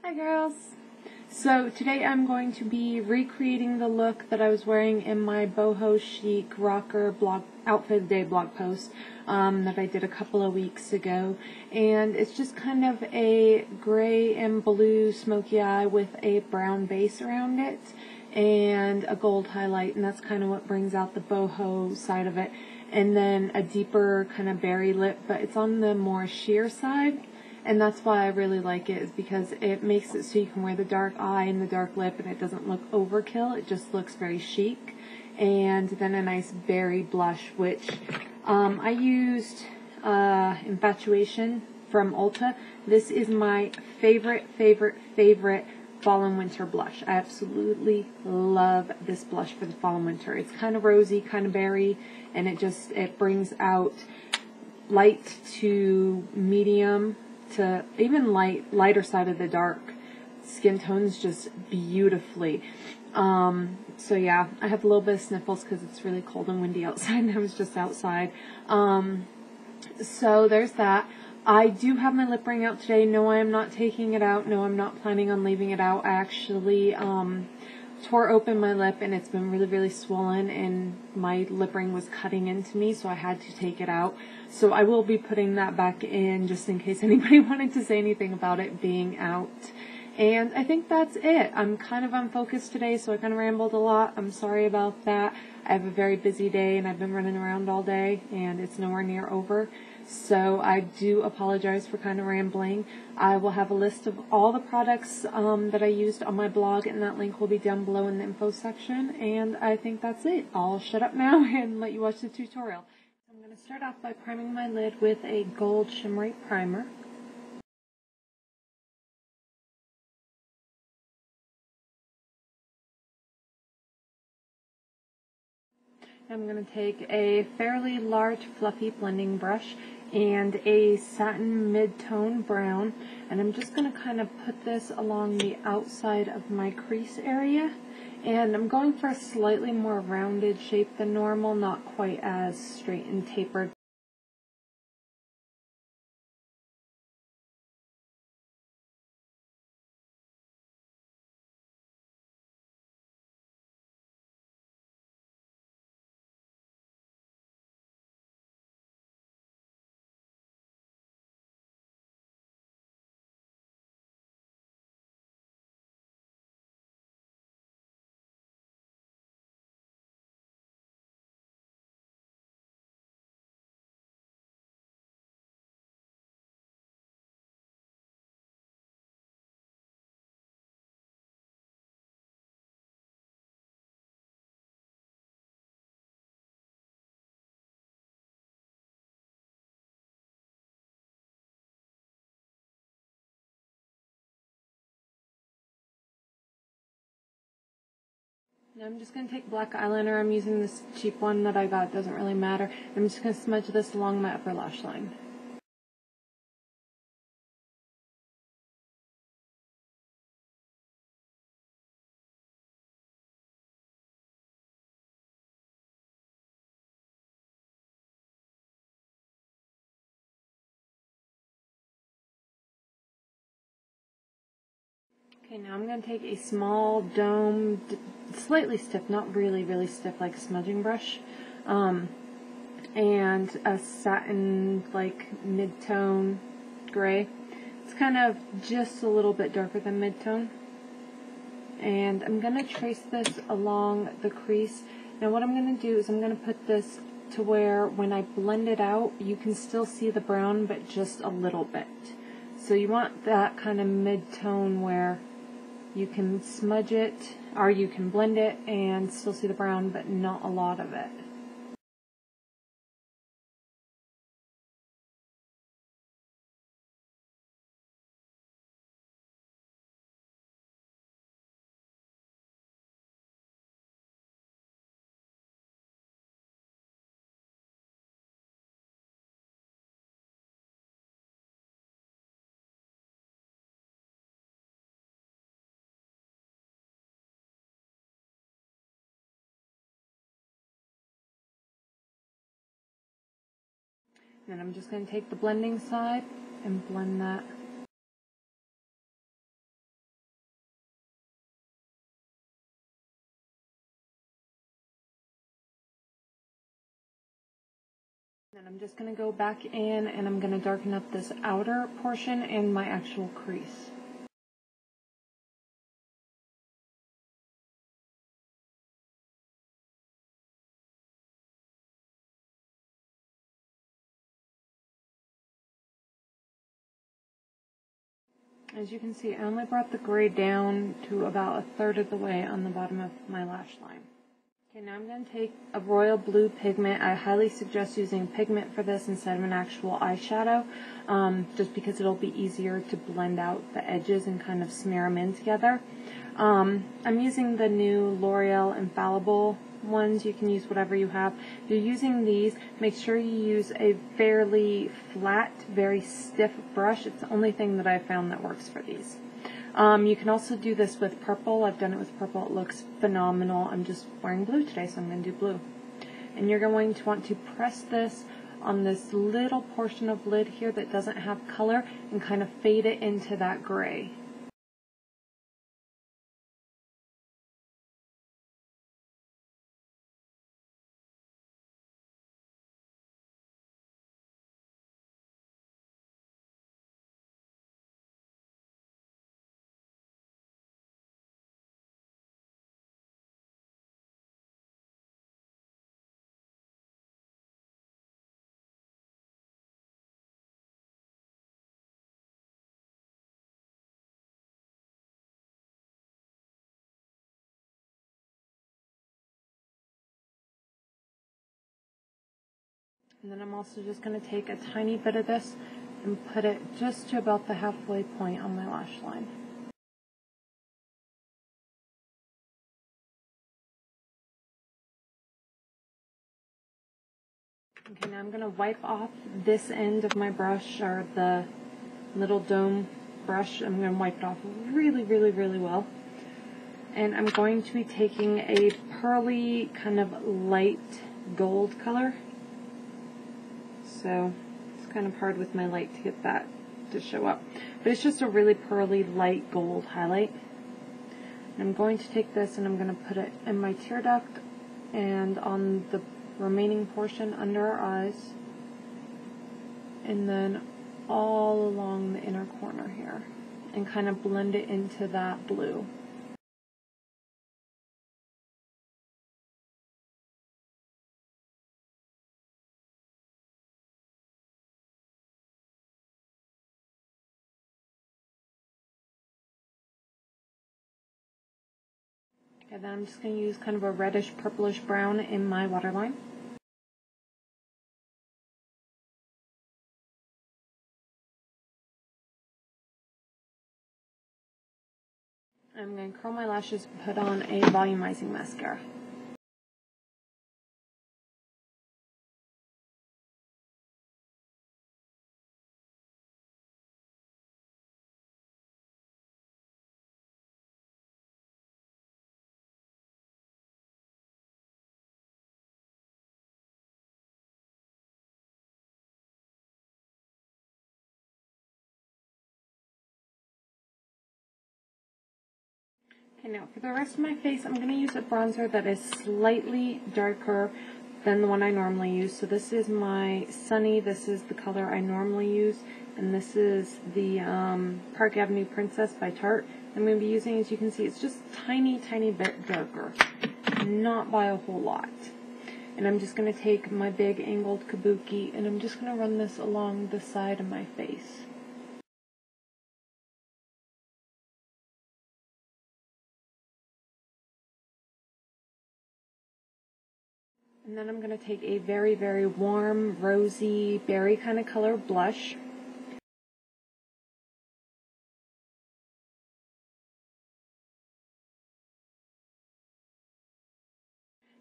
Hi girls! So today I'm going to be recreating the look that I was wearing in my Boho Chic rocker blog outfit of the day blog post that I did a couple of weeks ago, and it's just kind of a gray and blue smoky eye with a brown base around it and a gold highlight, and that's kind of what brings out the boho side of it, and then a deeper kind of berry lip, but it's on the more sheer side. And that's why I really like it, is because it makes it so you can wear the dark eye and the dark lip and it doesn't look overkill. It just looks very chic. And then a nice berry blush, which I used Infatuation from Ulta. This is my favorite fall and winter blush. I absolutely love this blush for the fall and winter. It's kind of rosy, kind of berry, and it brings out light to medium to even lighter side of the dark skin tones just beautifully. So yeah, I have a little bit of sniffles because it's really cold and windy outside, and I was just outside. So there's that. I do have my lip ring out today. No, I am not taking it out. No, I'm not planning on leaving it out. I actually tore open my lip and it's been really swollen, and my lip ring was cutting into me, so I had to take it out. So I will be putting that back in just in case anybody wanted to say anything about it being out. And I think that's it. I'm kind of unfocused today, so I kind of rambled a lot. I'm sorry about that. I have a very busy day and I've been running around all day and it's nowhere near over. So I do apologize for kind of rambling. I will have a list of all the products that I used on my blog, and that link will be down below in the info section. And I think that's it. I'll shut up now and let you watch the tutorial. I'm going to start off by priming my lid with a gold shimmery primer. I'm going to take a fairly large fluffy blending brush and a satin mid-tone brown, and I'm just going to kind of put this along the outside of my crease area, and I'm going for a slightly more rounded shape than normal, not quite as straight and tapered. Now I'm just going to take black eyeliner. I'm using this cheap one that I got, doesn't really matter. I'm just going to smudge this along my upper lash line. Okay, now I'm going to take a small domed, slightly stiff, not really stiff, like a smudging brush, and a satin, like, mid-tone gray. It's kind of just a little bit darker than mid-tone. And I'm going to trace this along the crease. Now what I'm going to do is I'm going to put this to where when I blend it out, you can still see the brown, but just a little bit. So you want that kind of mid-tone where you can smudge it, or you can blend it and still see the brown, but not a lot of it. Then I'm just going to take the blending side and blend that And I'm just going to go back in and I'm going to darken up this outer portion and my actual crease. As you can see, I only brought the gray down to about 1/3 of the way on the bottom of my lash line. Okay, now I'm going to take a royal blue pigment. I highly suggest using pigment for this instead of an actual eyeshadow, just because it'll be easier to blend out the edges and kind of smear them in together. I'm using the new L'Oreal Infallible ones. You can use whatever you have. If you're using these, make sure you use a fairly flat, very stiff brush. It's the only thing that I've found that works for these. You can also do this with purple. I've done it with purple. It looks phenomenal. I'm just wearing blue today, so I'm going to do blue. And you're going to want to press this on this little portion of lid here that doesn't have color and kind of fade it into that gray. And then I'm also just going to take a tiny bit of this and put it just to about the halfway point on my lash line. Okay, now I'm going to wipe off this end of my brush, or the little dome brush. I'm going to wipe it off really, really, really well. And I'm going to be taking a pearly, kind of light gold color. So it's kind of hard with my light to get that to show up. But it's just a really pearly, light gold highlight. And I'm going to take this and I'm going to put it in my tear duct and on the remaining portion under our eyes. And then all along the inner corner here. And kind of blend it into that blue. And then I'm just going to use kind of a reddish purplish brown in my waterline. I'm going to curl my lashes and put on a volumizing mascara. Okay, now for the rest of my face, I'm going to use a bronzer that is slightly darker than the one I normally use. So this is my Sunny, this is the color I normally use, and this is the Park Avenue Princess by Tarte. I'm going to be using, as you can see, it's just tiny, tiny bit darker, not by a whole lot. And I'm just going to take my big angled kabuki, and I'm just going to run this along the side of my face. And then I'm going to take a very, very warm, rosy, berry kind of color blush.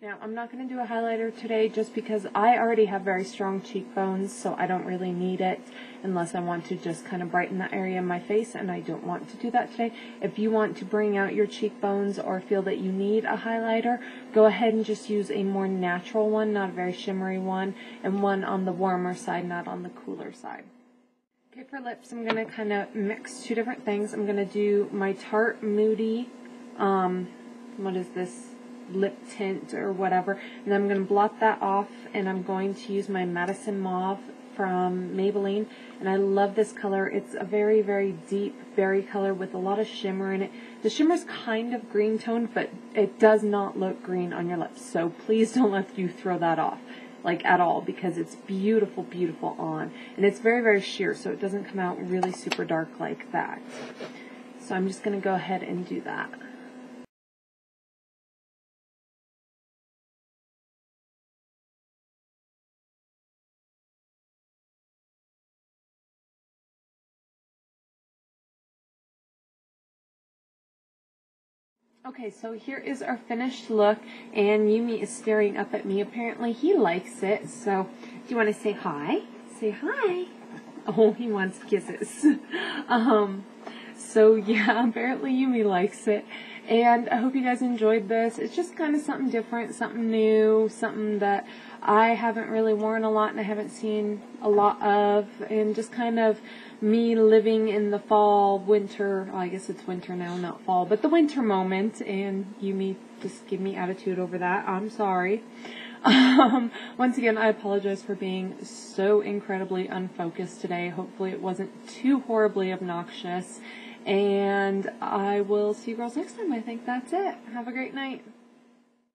Now, I'm not going to do a highlighter today just because I already have very strong cheekbones, so I don't really need it unless I want to just kind of brighten that area of my face, and I don't want to do that today. If you want to bring out your cheekbones or feel that you need a highlighter, go ahead and just use a more natural one, not a very shimmery one, and one on the warmer side, not on the cooler side. Okay, for lips, I'm going to kind of mix two different things. I'm going to do my Tarte Moody, what is this? lip tint or whatever. And I'm going to blot that off, and I'm going to use my Madison Mauve from Maybelline. And I love this color. It's a very, very deep berry color with a lot of shimmer in it. The shimmer's kind of green toned, but it does not look green on your lips. So please don't let you throw that off, like at all, because it's beautiful, beautiful on. And it's very, very sheer, so it doesn't come out really super dark like that. So I'm just going to go ahead and do that. Okay, so here is our finished look, and Yumi is staring up at me. Apparently he likes it, so do you want to say hi? Say hi. Oh, he wants kisses. So yeah, apparently Yumi likes it, and I hope you guys enjoyed this. It's just kind of something different, something new, something that I haven't really worn a lot and I haven't seen a lot of, and just kind of me living in the fall, winter, well, I guess it's winter now, not fall, but the winter moment, and Yumi just give me attitude over that. I'm sorry. Once again, I apologize for being so incredibly unfocused today. Hopefully it wasn't too horribly obnoxious, and I will see you girls next time. I think that's it. Have a great night.